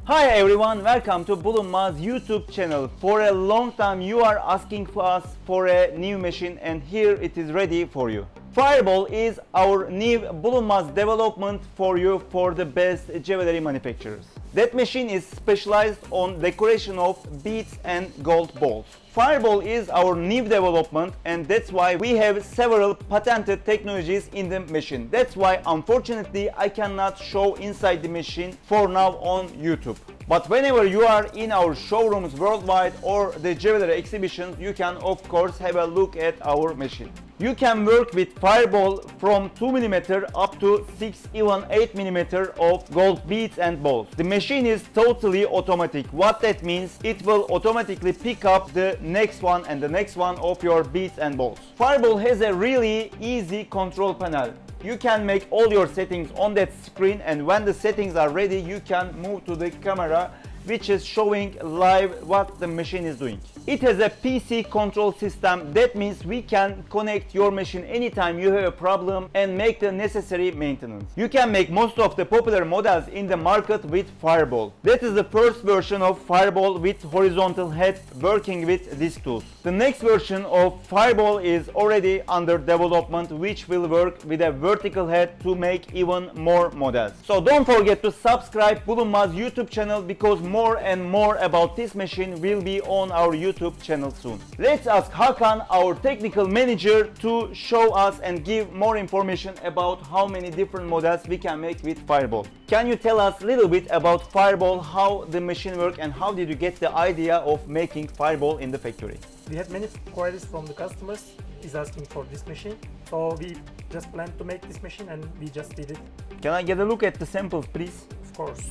Hi everyone, welcome to Bulunmaz YouTube channel. For a long time you are asking for us for a new machine and here it is ready for you. Fireball is our new Bulunmaz development for you for the best jewelry manufacturers. That machine is specialized on decoration of beads and gold balls. Fireball is our new development and that's why we have several patented technologies in the machine. That's why unfortunately I cannot show inside the machine for now on YouTube. But whenever you are in our showrooms worldwide or the jewelry exhibitions, you can of course have a look at our machine. You can work with Fireball from 2mm up to 6 even 8mm of gold beads and balls. The machine is totally automatic. What that means, it will automatically pick up the next one and the next one of your beads and balls. Fireball has a really easy control panel. You can make all your settings on that screen and when the settings are ready you can move to the camera which is showing live what the machine is doing. It has a PC control system. That means we can connect your machine anytime you have a problem and make the necessary maintenance. You can make most of the popular models in the market with Fireball. That is the first version of Fireball with horizontal head working with these tools. The next version of Fireball is already under development which will work with a vertical head to make even more models. So don't forget to subscribe Bulunmaz YouTube channel because more and more about this machine will be on our YouTube channel soon. Let's ask Hakan, our technical manager, to show us and give more information about how many different models we can make with Fireball. Can you tell us a little bit about Fireball, how the machine works and how did you get the idea of making Fireball in the factory? We had many queries from the customers is asking for this machine. So we just planned to make this machine and we just did it. Can I get a look at the samples, please? Of course.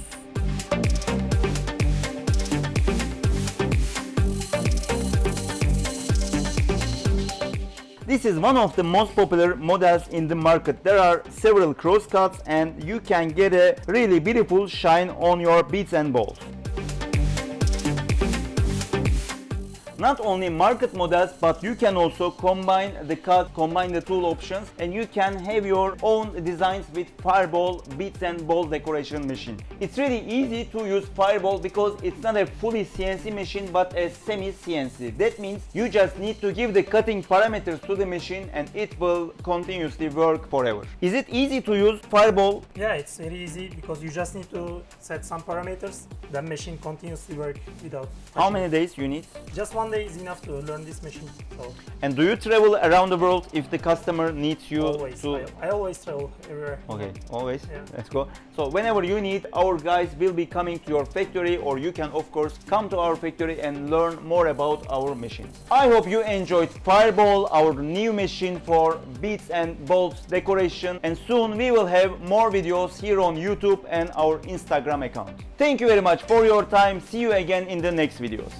This is one of the most popular models in the market. There are several cross cuts and you can get a really beautiful shine on your beads and balls. Not only market models, but you can also combine the cut, combine the tool options, and you can have your own designs with Fireball beads and ball decoration machine. It's really easy to use Fireball because it's not a fully CNC machine but a semi-CNC. That means you just need to give the cutting parameters to the machine and it will continuously work forever. Is it easy to use Fireball? Yeah, it's very easy because you just need to set some parameters. The machine continuously work without touching. How many days you need? Just 1 day is enough to learn this machine. So And do you travel around the world if the customer needs you always, to... I always travel everywhere. Okay, always. Yeah. Let's go. So whenever you need, our guys will be coming to your factory or you can of course come to our factory and learn more about our machines. I hope you enjoyed Fireball, our new machine for beads and balls decoration, and soon we will have more videos here on YouTube and our Instagram account. Thank you very much for your time. See you again in the next videos.